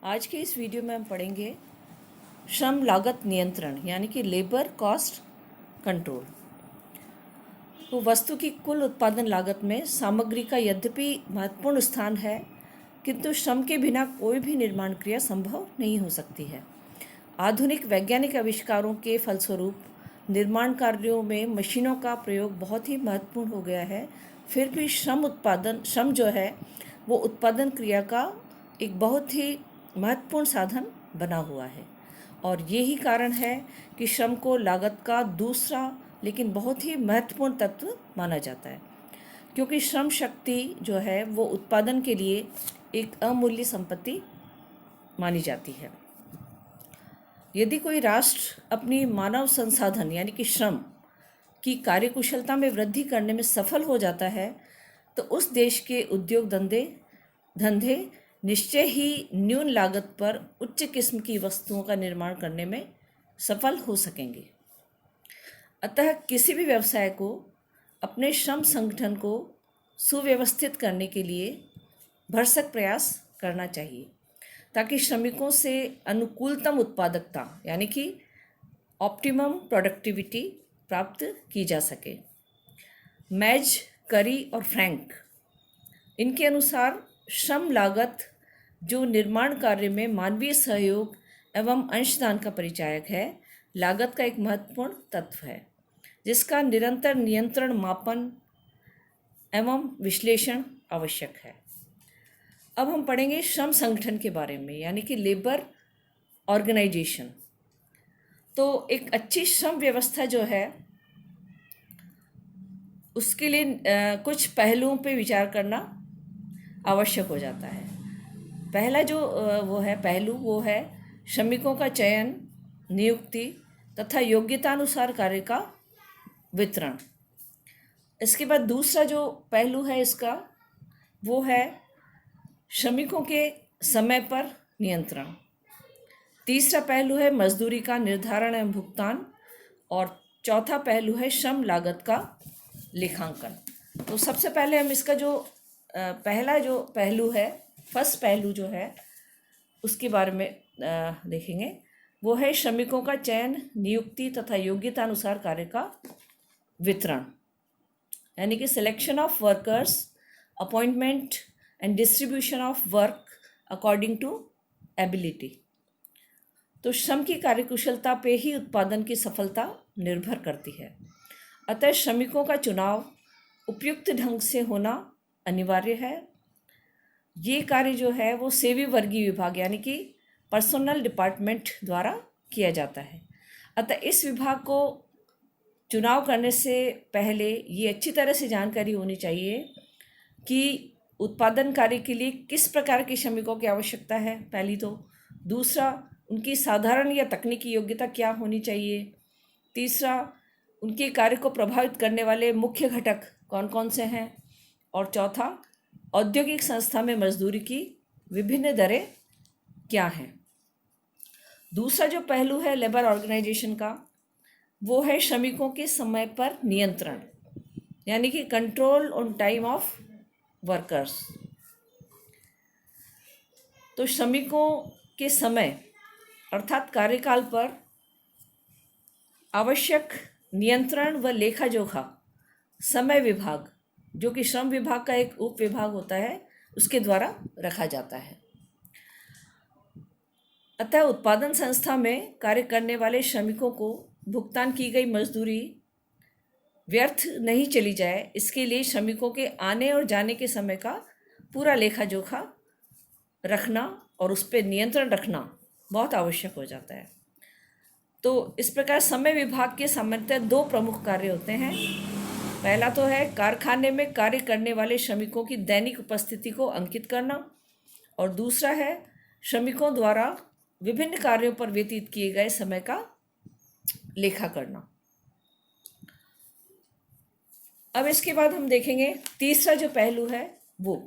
आज के इस वीडियो में हम पढ़ेंगे श्रम लागत नियंत्रण यानी कि लेबर कॉस्ट कंट्रोल। तो वस्तु की कुल उत्पादन लागत में सामग्री का यद्यपि महत्वपूर्ण स्थान है, किंतु श्रम के बिना कोई भी निर्माण क्रिया संभव नहीं हो सकती है। आधुनिक वैज्ञानिक आविष्कारों के फलस्वरूप निर्माण कार्यों में मशीनों का प्रयोग बहुत ही महत्वपूर्ण हो गया है। फिर भी श्रम जो है वो उत्पादन क्रिया का एक बहुत ही महत्वपूर्ण साधन बना हुआ है, और यही कारण है कि श्रम को लागत का दूसरा लेकिन बहुत ही महत्वपूर्ण तत्व माना जाता है, क्योंकि श्रम शक्ति जो है वो उत्पादन के लिए एक अमूल्य संपत्ति मानी जाती है। यदि कोई राष्ट्र अपनी मानव संसाधन यानी कि श्रम की कार्यकुशलता में वृद्धि करने में सफल हो जाता है, तो उस देश के उद्योग धंधे निश्चय ही न्यून लागत पर उच्च किस्म की वस्तुओं का निर्माण करने में सफल हो सकेंगे। अतः किसी भी व्यवसाय को अपने श्रम संगठन को सुव्यवस्थित करने के लिए भरसक प्रयास करना चाहिए, ताकि श्रमिकों से अनुकूलतम उत्पादकता यानी कि ऑप्टिमम प्रोडक्टिविटी प्राप्त की जा सके। मैज, करी और फ्रैंक इनके अनुसार श्रम लागत जो निर्माण कार्य में मानवीय सहयोग एवं अंशदान का परिचायक है, लागत का एक महत्वपूर्ण तत्व है, जिसका निरंतर नियंत्रण, मापन एवं विश्लेषण आवश्यक है। अब हम पढ़ेंगे श्रम संगठन के बारे में यानी कि लेबर ऑर्गेनाइजेशन। तो एक अच्छी श्रम व्यवस्था जो है उसके लिए कुछ पहलुओं पे विचार करना आवश्यक हो जाता है। पहला जो पहलू वो है श्रमिकों का चयन, नियुक्ति तथा योग्यतानुसार कार्य का वितरण। इसके बाद दूसरा जो पहलू है इसका वो है श्रमिकों के समय पर नियंत्रण। तीसरा पहलू है मजदूरी का निर्धारण एवं भुगतान, और चौथा पहलू है श्रम लागत का लेखांकन। तो सबसे पहले हम इसका जो पहला जो पहलू है, फर्स्ट पहलू जो है उसके बारे में देखेंगे। वो है श्रमिकों का चयन, नियुक्ति तथा योग्यता अनुसार कार्य का वितरण, यानी कि selection of workers, appointment and distribution of work according to ability. तो श्रम की कार्यकुशलता पे ही उत्पादन की सफलता निर्भर करती है। अतः श्रमिकों का चुनाव उपयुक्त ढंग से होना अनिवार्य है। ये कार्य जो है वो सेवी वर्गीय विभाग यानी कि पर्सनल डिपार्टमेंट द्वारा किया जाता है। अतः इस विभाग को चुनाव करने से पहले ये अच्छी तरह से जानकारी होनी चाहिए कि उत्पादन कार्य के लिए किस प्रकार के श्रमिकों की आवश्यकता है, पहली तो। दूसरा, उनकी साधारण या तकनीकी योग्यता क्या होनी चाहिए। तीसरा, उनके कार्य को प्रभावित करने वाले मुख्य घटक कौन कौन से हैं। और चौथा, औद्योगिक संस्था में मजदूरी की विभिन्न दरें क्या हैं। दूसरा जो पहलू है लेबर ऑर्गेनाइजेशन का, वो है श्रमिकों के समय पर नियंत्रण, यानी कि control on time of workers. तो श्रमिकों के समय अर्थात कार्यकाल पर आवश्यक नियंत्रण व लेखा जोखा समय विभाग, जो कि श्रम विभाग का एक उप विभाग होता है, उसके द्वारा रखा जाता है। अतः उत्पादन संस्था में कार्य करने वाले श्रमिकों को भुगतान की गई मजदूरी व्यर्थ नहीं चली जाए, इसके लिए श्रमिकों के आने और जाने के समय का पूरा लेखा जोखा रखना और उस पर नियंत्रण रखना बहुत आवश्यक हो जाता है। तो इस प्रकार समय विभाग के सामान्यतः दो प्रमुख कार्य होते हैं। पहला तो है कारखाने में कार्य करने वाले श्रमिकों की दैनिक उपस्थिति को अंकित करना, और दूसरा है श्रमिकों द्वारा विभिन्न कार्यों पर व्यतीत किए गए समय का लेखा करना। अब इसके बाद हम देखेंगे तीसरा जो पहलू है वो,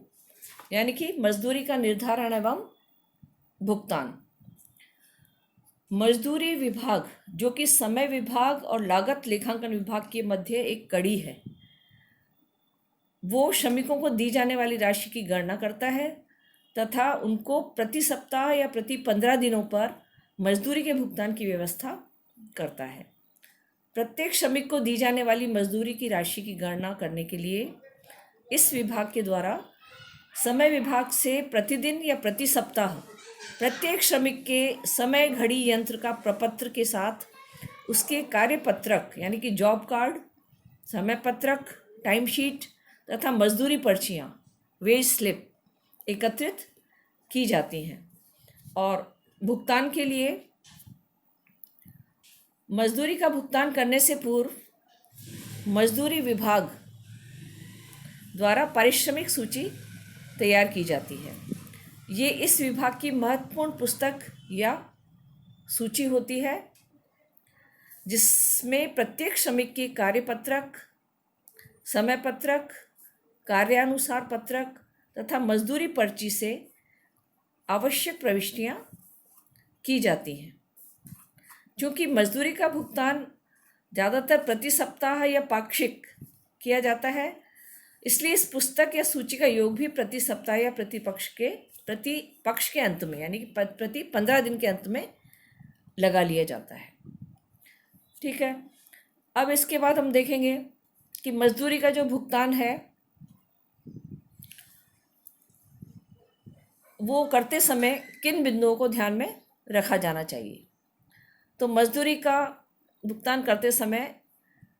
यानी कि मजदूरी का निर्धारण एवं भुगतान। मजदूरी विभाग, जो कि समय विभाग और लागत लेखांकन विभाग के मध्य एक कड़ी है, वो श्रमिकों को दी जाने वाली राशि की गणना करता है तथा उनको प्रति सप्ताह या प्रति 15 दिनों पर मजदूरी के भुगतान की व्यवस्था करता है। प्रत्येक श्रमिक को दी जाने वाली मजदूरी की राशि की गणना करने के लिए इस विभाग के द्वारा समय विभाग से प्रतिदिन या प्रति सप्ताह प्रत्येक श्रमिक के समय घड़ी यंत्र का प्रपत्र के साथ उसके कार्यपत्रक यानी कि जॉब कार्ड, समय पत्रक, टाइम शीट तथा मजदूरी पर्चियाँ, वेज स्लिप एकत्रित की जाती हैं और भुगतान के लिए मजदूरी का भुगतान करने से पूर्व मजदूरी विभाग द्वारा पारिश्रमिक सूची तैयार की जाती है। ये इस विभाग की महत्वपूर्ण पुस्तक या सूची होती है जिसमें प्रत्येक श्रमिक की कार्यपत्रक, समय पत्रक, कार्यानुसार पत्रक तथा मजदूरी पर्ची से आवश्यक प्रविष्टियाँ की जाती हैं। क्योंकि मजदूरी का भुगतान ज़्यादातर प्रति सप्ताह या पाक्षिक किया जाता है, इसलिए इस पुस्तक या सूची का योग भी प्रति सप्ताह या प्रति पक्ष के अंत में यानी कि प्रति 15 दिन के अंत में लगा लिया जाता है। ठीक है, अब इसके बाद हम देखेंगे कि मजदूरी का जो भुगतान है वो करते समय किन बिंदुओं को ध्यान में रखा जाना चाहिए। तो मजदूरी का भुगतान करते समय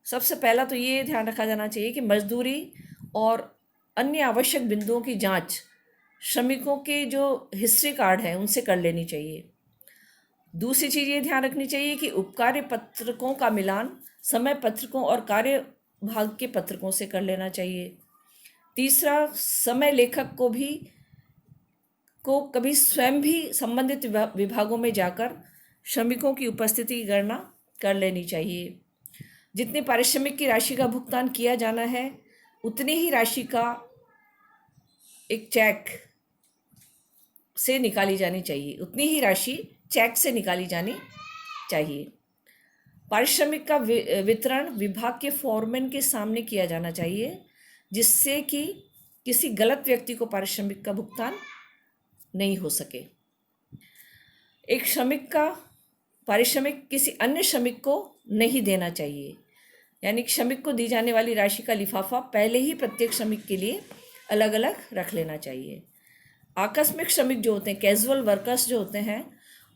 सबसे पहला तो ये ध्यान रखा जाना चाहिए कि मजदूरी और अन्य आवश्यक बिंदुओं की जांच श्रमिकों के जो हिस्ट्री कार्ड है उनसे कर लेनी चाहिए। दूसरी चीज़ ये ध्यान रखनी चाहिए कि उपकार्य पत्रकों का मिलान समय पत्रकों और कार्य भाग के पत्रकों से कर लेना चाहिए। तीसरा, समय लेखक को कभी स्वयं भी संबंधित विभागों में जाकर श्रमिकों की उपस्थिति की गणना कर लेनी चाहिए। जितने पारिश्रमिक की राशि का भुगतान किया जाना है उतनी ही राशि का एक चेक से निकाली जानी चाहिए, उतनी ही राशि चेक से निकाली जानी चाहिए। पारिश्रमिक का वितरण विभाग के फोरमैन के सामने किया जाना चाहिए जिससे कि किसी गलत व्यक्ति को पारिश्रमिक का भुगतान नहीं हो सके। एक श्रमिक का पारिश्रमिक किसी अन्य श्रमिक को नहीं देना चाहिए, यानी श्रमिक को दी जाने वाली राशि का लिफाफा पहले ही प्रत्येक श्रमिक के लिए अलग अलग रख लेना चाहिए। आकस्मिक श्रमिक जो होते हैं, कैजुअल वर्कर्स जो होते हैं,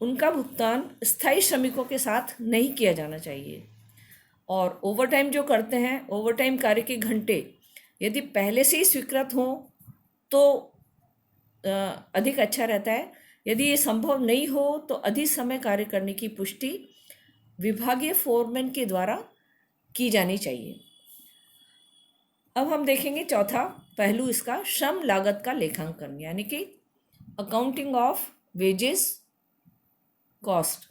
उनका भुगतान स्थायी श्रमिकों के साथ नहीं किया जाना चाहिए। और ओवरटाइम जो करते हैं, ओवरटाइम कार्य के घंटे यदि पहले से ही स्वीकृत हों तो अधिक अच्छा रहता है। यदि ये संभव नहीं हो तो अधिक समय कार्य करने की पुष्टि विभागीय फोरमैन के द्वारा की जानी चाहिए। अब हम देखेंगे चौथा पहलू इसका, श्रम लागत का लेखांकन यानी कि अकाउंटिंग ऑफ वेजेस कॉस्ट।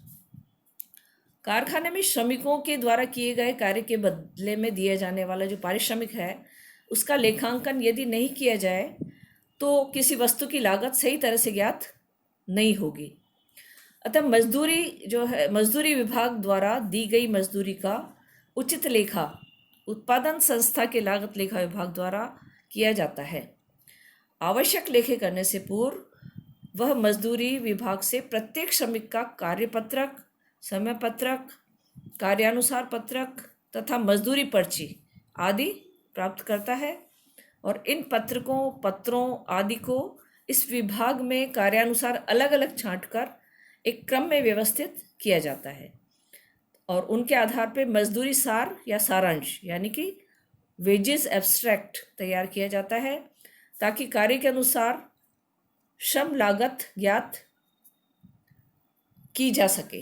कारखाने में श्रमिकों के द्वारा किए गए कार्य के बदले में दिया जाने वाला जो पारिश्रमिक है उसका लेखांकन यदि नहीं किया जाए तो किसी वस्तु की लागत सही तरह से ज्ञात नहीं होगी। अतः मजदूरी विभाग द्वारा दी गई मजदूरी का उचित लेखा उत्पादन संस्था के लागत लेखा विभाग द्वारा किया जाता है। आवश्यक लेखे करने से पूर्व वह मजदूरी विभाग से प्रत्येक श्रमिक का कार्यपत्रक, समय पत्रक, कार्यानुसार पत्रक तथा मजदूरी पर्ची आदि प्राप्त करता है और इन पत्रों आदि को इस विभाग में कार्यानुसार अलग अलग छांटकर एक क्रम में व्यवस्थित किया जाता है और उनके आधार पर मजदूरी सार या सारांश यानी कि वेजेस एब्स्ट्रैक्ट तैयार किया जाता है ताकि कार्य के अनुसार श्रम लागत ज्ञात की जा सके।